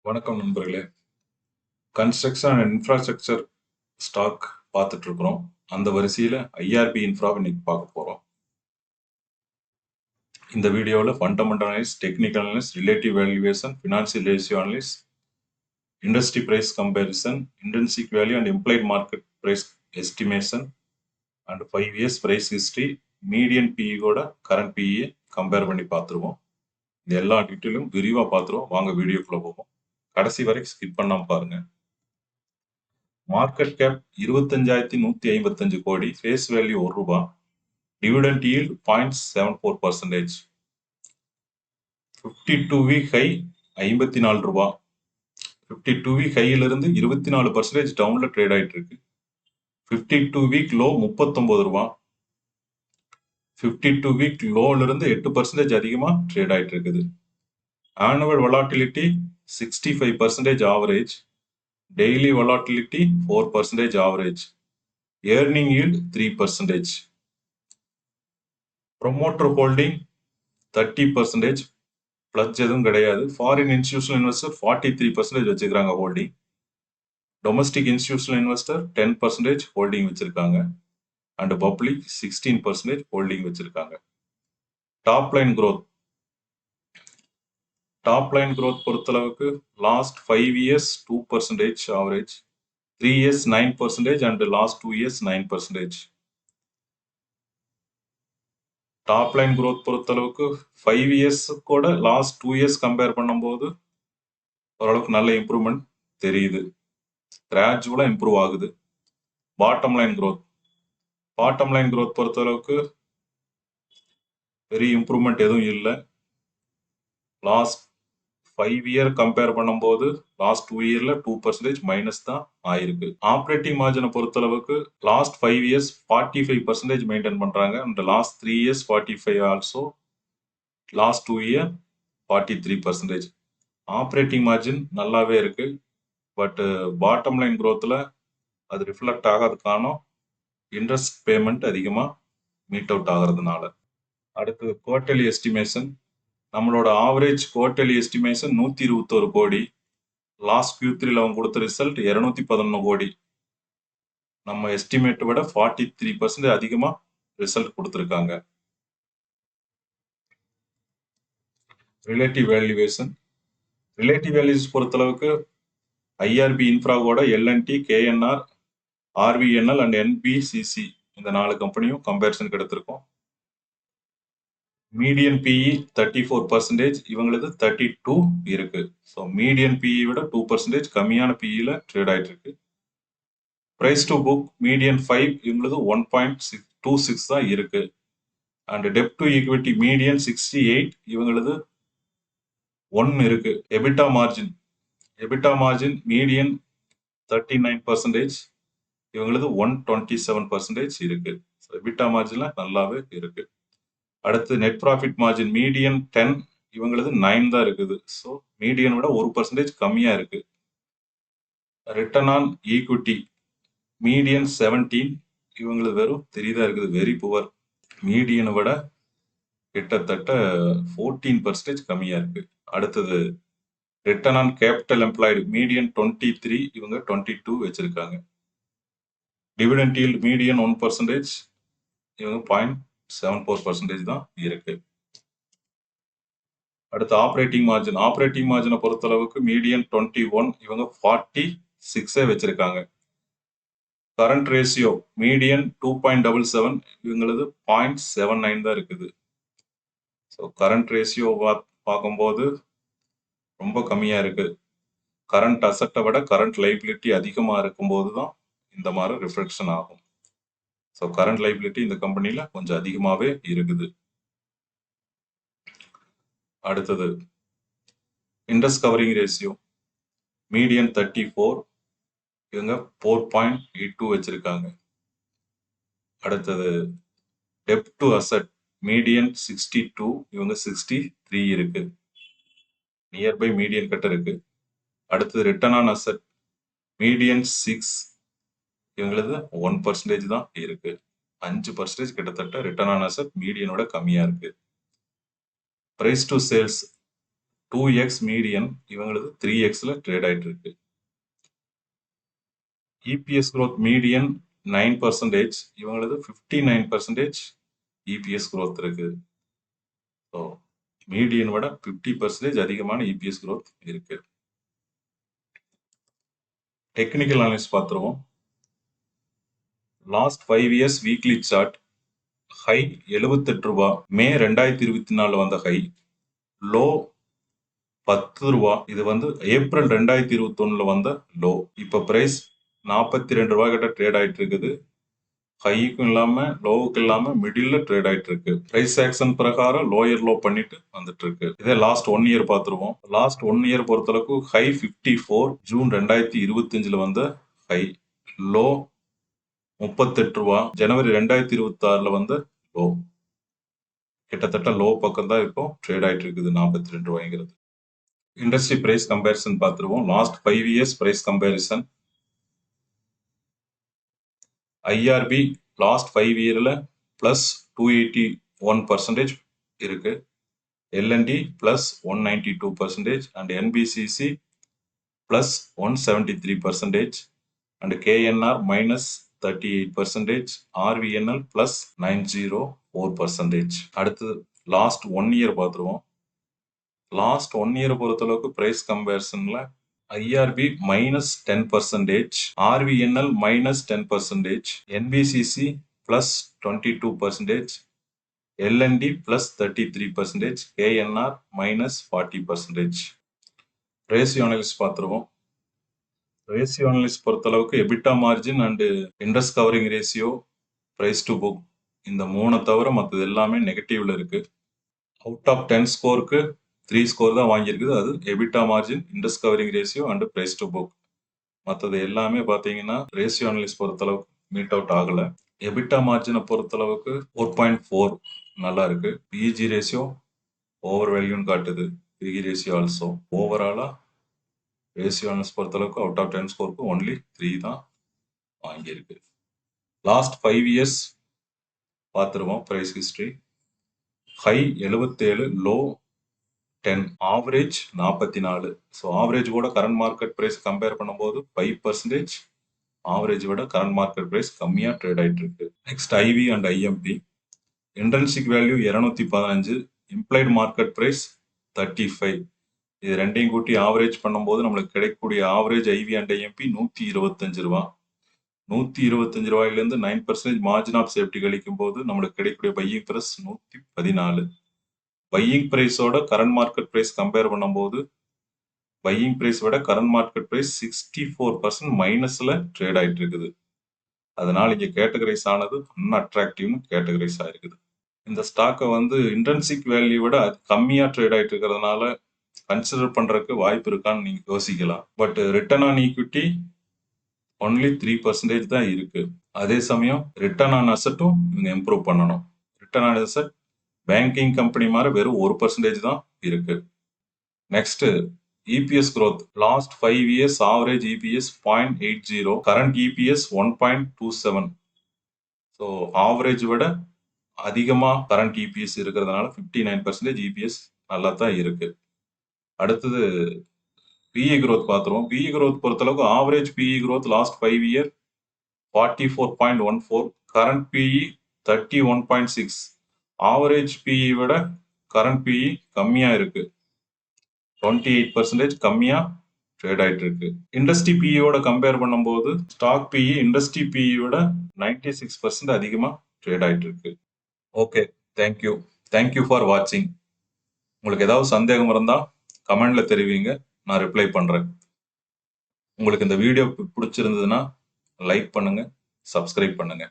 வணக்கம் நண்பர்களே. Construction and infrastructure stock பார்த்துட்டு இருக்கிறோம். அந்த வரிசையில் ஐஆர்பி இன்ஃப்ராவை இன்னைக்கு பார்க்க போகிறோம். இந்த வீடியோவில் fundamental analysis, technical analysis, relative valuation, financial ratio analysis, industry price comparison, intrinsic value and implied market price estimation and 5 years price history, median பிஇயோட கரண்ட் பிஇயை கம்பேர் பண்ணி பார்த்துருவோம். இந்த எல்லா டீட்டெயிலும் விரிவாக பார்த்துருவோம். வாங்க வீடியோக்குள்ளே போவோம். கடைசி வரை ஸ்கிப் பண்ணாம பாருங்க. Market cap 25,155 crore, face value ₹1, dividend yield 0.74%, 52 week high ₹54, 52 week ஹையிலிருந்து 24% டவுன்ல ட்ரேட் ஆயிட்டு இருக்கு. 52 வீக் லோ ₹39, 52 வீக் லோல இருந்து 8% அதிகமா ட்ரேட் ஆயிட்டு இருக்குது. Annual volatility 65% average, daily volatility 4% average, earning yield 3%, promoter holding 30%, pledge எதுவும் கிடையாது. Foreign institutional investor 43% வச்சிருக்காங்க holding, domestic institutional investor 10% holding வச்சிருக்காங்க, and public 16% holding வச்சிருக்காங்க. Top line growth பொறுத்தளவுக்கு last 5 years 2% average, 3 years 9% and last 2 years 9%. Top line growth பொறுத்தளவுக்கு 5 years கூட last 2 years compare பண்ணும்போது ஓரளவுக்கு நல்ல இம்ப்ரூவ்மெண்ட் தெரியுது. கிராஜுவலா இம்ப்ரூவ் ஆகுது. பாட்டம் லைன் growth பொறுத்தளவுக்கு பெரிய இம்ப்ரூவ்மெண்ட் எதுவும் இல்லை. லாஸ்ட் 5 இயர் கம்பேர் பண்ணும்போது லாஸ்ட் 2 இயர்ல 2% மைனஸ் தான் ஆயிருக்கு. ஆப்ரேட்டிங் மார்ஜினை பொறுத்தளவுக்கு லாஸ்ட் 5 இயர்ஸ் 45% மெயின்டைன் பண்றாங்க. And last 3 years 45 also, last 2 year 43%. Operating margin நல்லாவே இருக்கு. பட் பாட்டம் லைன் growthல அது ரிஃப்ளெக்ட் ஆகாத காரணம் இன்ட்ரெஸ்ட் பேமெண்ட் அதிகமாக மீட் அவுட் ஆகிறதுனால. அடுத்தது குவார்டர்லி எஸ்டிமேஷன். நம்மளோட ஆவரேஜ் குவார்டர்லி எஸ்டிமேஷன் 121 கோடி. லாஸ்ட் Q3ல அவங்க கொடுத்த ரிசல்ட் 211 கோடி. நம்ம எஸ்டிமேட்டை விட 43% அதிகமாக ரிசல்ட் கொடுத்துருக்காங்க. ரிலேட்டிவ் வேல்யூவேஷன் பொறுத்தளவுக்கு ஐஆர்பி இன்ஃப்ராவோட L and T, KNR, RVNL and NBCC இந்த 4 கம்பெனியும் கம்பேரிசனுக்கு எடுத்திருக்கோம். மீடியன் பிஇ 34%, இவங்களது 32 இருக்கு. ஸோ மீடியன் பிஇ விட 2% கம்மியான பிஇல ட்ரேட் ஆயிட்டு இருக்கு. பிரைஸ் டு புக் மீடியன் 5, இவங்களது 1.26 தான் இருக்கு. And dept to equity median 68, இவங்களது 1 இருக்கு. எபிட்டா மார்ஜின் மீடியன் 39%, இவங்களது 127% இருக்கு. ஸோ எபிட்டா மார்ஜின்ல நல்லாவே இருக்கு. அடுத்து நெட் ப்ராஃபிட் மார்ஜின் மீடியன் 10, இவங்களது 9 தான் இருக்குது. ஸோ மீடியன் விட 1% கம்மியா இருக்கு. ரிட்டர்ன் ஆன் ஈக்விட்டி மீடியன் 17, இவங்களது வெறும் 3 தான் இருக்குது. Very poor. மீடியனை விட கிட்டத்தட்ட 14% கம்மியா இருக்கு. அடுத்தது return on capital employed median 23, இவங்க 22 வச்சிருக்காங்க. டிவிடெண்ட் ஈல்ட் மீடியன் 1%, இவங்க 0.74% தான் இருக்கு. அடுத்து ஆப்ரேட்டிங் மார்ஜினை பொறுத்தளவுக்கு மீடியன் 21, இவங்க 46 வச்சிருக்காங்க. கரண்ட் ரேஷியோ மீடியன் 2.77, இவங்களது 0.79 தான் இருக்குது. ஸோ கரண்ட் ரேஷியோ பார்க்கும்போது ரொம்ப கம்மியா இருக்கு. கரண்ட் அசட்டை விட கரண்ட் லைபிலிட்டி அதிகமாக இருக்கும்போது தான் இந்த மாதிரி ரிஃப்ளெக்ஷன் ஆகும். ஸோ கரண்ட் லைபிலிட்டி இந்த கம்பெனியில கொஞ்சம் அதிகமாகவே இருக்குது. அடுத்தது இன்ட்ரெஸ்ட் கவரிங் ரேஷியோ மீடியன் 34, இவங்க 4.82 வச்சிருக்காங்க. அடுத்தது டெப்ட் டு அசட் மீடியன் 62, இவங்க 63 இருக்கு. நியர்பை மீடியன் கிட்ட இருக்கு. அடுத்தது ரிட்டர்ன் ஆன் அசட் மீடியன் 6, இவங்களது 1% தான் இருக்கு. 5% கிட்டத்தட்ட ரிட்டர்ன் ஆன் அசட் மீடியனோட கம்மியா இருக்கு. Price to sales 2x median இவங்களது 3xல ட்ரேட் ஆயிட்டு இருக்கு. EPS growth மீடியன் 9%, இவங்களது 59% EPS growth இருக்கு. ஸோ மீடியன் விட 50% அதிகமான EPS growth இருக்கு. டெக்னிக்கல் அனாலிசிஸ் பார்த்துருவோம். Last 5 years weekly chart high 78 ரூபா, மே 2024 வந்த ஹை, லோ 10 ரூபா, இது வந்து ஏப்ரல் 2021 வந்த லோ. இப்போ பிரைஸ் 42 ரூபா கிட்ட ட்ரேட் ஆயிட்டு இருக்குது. ஹைக்கும் இல்லாம லோவுக்கு இல்லாம மிடில் ட்ரேட் ஆயிட்டு இருக்கு. பிரைஸ் ஆக்ஷன் பிரகாரம் லோயர் லோ பண்ணிட்டு வந்துட்டு இருக்கு. இதே லாஸ்ட் 1 இயர் பார்த்துருவோம். லாஸ்ட் 1 இயர் பொறுத்தளவுக்கு ஹை 54 ஜூன் 2025 வந்த ஹை, லோ 38 ரூபா, ஜனவரி 2026 வந்த லோ. கிட்டத்தட்ட லோ பக்கம் தான் இப்போ ட்ரேட் ஆயிட்டு இருக்குது 42 ரூபாய்ங்கிறது. இண்டஸ்ட்ரி பிரைஸ் கம்பேரிசன் பார்த்துருவோம். Last 5 years price comparison. IRB last 5 இயர்ல பிளஸ் 281% இருக்கு. LND plus 192% and NBCC plus 173% and KNR minus 38%, RVNL plus 904%. அடுத்து லாஸ்ட் 1 இயர் பார்த்துருவோம். லாஸ்ட் 1 இயர் பொறுத்தளவுக்கு பிரைஸ் கம்பேரிசன்ல IRB minus 10%, RVNL minus 10%, NBCC plus 22%, LND plus 33%, KNR minus 40%. Ratio analysis பார்த்துருவோம். Ratio analysis பொறுத்தளவுக்கு EBITDA margin and interest covering ratio, price to book, இந்த 3 தவிர மற்றது எல்லாமே நெகட்டிவ்ல இருக்கு. அவுட் ஆஃப் 10 ஸ்கோருக்கு 3 ஸ்கோர் தான் வாங்கியிருக்குது. அது EBITDA margin, interest covering ratio and price to book. மற்றது எல்லாமே பார்த்தீங்கன்னா ரேஷியோ அனாலிசிஸ் பொறுத்தளவுக்கு மீட் அவுட் ஆகல. எபிட்டா மார்ஜினை பொறுத்தளவுக்கு 4.4 நல்லா இருக்கு. பிஇஜி ரேஷியோ ஓவர் வேல்யூன்னு காட்டுது. PE ratio also. ஓவராலா ரேஷியோ அனாலிசிஸ் பொறுத்தளவுக்கு அவுட் ஆஃப் 10 ஸ்கோருக்கு ஒன்லி 3 தான் வாங்கியிருக்கு. லாஸ்ட் 5 இயர்ஸ் பார்த்துருவோம். Price history high 77, low 10, average 44. So average கூட கரண்ட் மார்க்கெட் பிரைஸ் கம்பேர் பண்ணும்போது 5% ஆவரேஜ் விட கரண்ட் மார்க்கெட் பிரைஸ் கம்மியாக ட்ரேட் ஆயிட்டு இருக்கு. Next IV and IMP. Intrinsic value 215, implied market price 35. இது ரெண்டையும் கூட்டி ஆவரேஜ் பண்ணும்போது நம்மளுக்கு கிடைக்கக்கூடிய ஆவரேஜ் ஐவி அண்ட் ஐஎம்பி 125 ரூபா. 125 ரூபாயிலேருந்து 9% மார்ஜின் ஆஃப் சேஃப்டி கழிக்கும் போது நம்மளுக்கு கிடைக்கக்கூடிய பையிங் பிரைஸ் 114. பையிங் பிரைஸோட கரண்ட் மார்க்கெட் பிரைஸ் கம்பேர் பண்ணும்போது பையிங் பிரைஸ் விட கரண்ட் மார்க்கெட் பிரைஸ் 64% மைனஸ்ல ட்ரேட் ஆயிட்டு இருக்குது. அதனால இங்க கேட்டகரைஸ் ஆனது அன்அட்ராக்டிவ்னு கேட்டகரைஸ் ஆயிருக்குது. இந்த ஸ்டாக்கை வந்து இன்ட்ரென்சிக் வேல்யூ விட கம்மியா ட்ரேட் ஆயிட்டு இருக்கிறதுனால கன்சிடர் பண்றதுக்கு வாய்ப்பு இருக்கான்னு நீங்க யோசிக்கலாம். But return on equity only 3% தான் இருக்கு. அதே சமயம் ரிட்டர்ன் ஆன் அசட்டும் இவங்க இம்ப்ரூவ் பண்ணணும். Return on asset banking company மாதிரி வெறும் 1% தான் இருக்கு. Next EPS growth. Last 5 years average EPS 0.80, current EPS 1.27. So average விட அதிகமாக கரண்ட் EPS இருக்கிறதுனால 59% EPS நல்லா தான் இருக்கு. அடுத்தது PE growth பார்த்துருவோம். PE growth பொறுத்தளவுக்கு average PE growth last 5 year 44.14, current PE 31.6. Average PE விட கரண்ட் PE கம்மியா இருக்கு. 28% கம்மியா ட்ரேட் ஆயிட்டு இருக்கு. இண்டஸ்ட்ரி பிஇயோட கம்பேர் பண்ணும்போது ஸ்டாக் பிஇ இண்டஸ்ட்ரி பிஇயோட 96% அதிகமா ட்ரேட் ஆயிட்டு இருக்கு. ஓகே, தேங்க்யூ ஃபார் வாட்சிங். உங்களுக்கு ஏதாவது சந்தேகம் இருந்தா கமெண்ட்ல தெரிவிங்க, நான் ரிப்ளை பண்றேன். உங்களுக்கு இந்த வீடியோ பிடிச்சிருந்ததுன்னா லைக் பண்ணுங்க, சப்ஸ்கிரைப் பண்ணுங்க.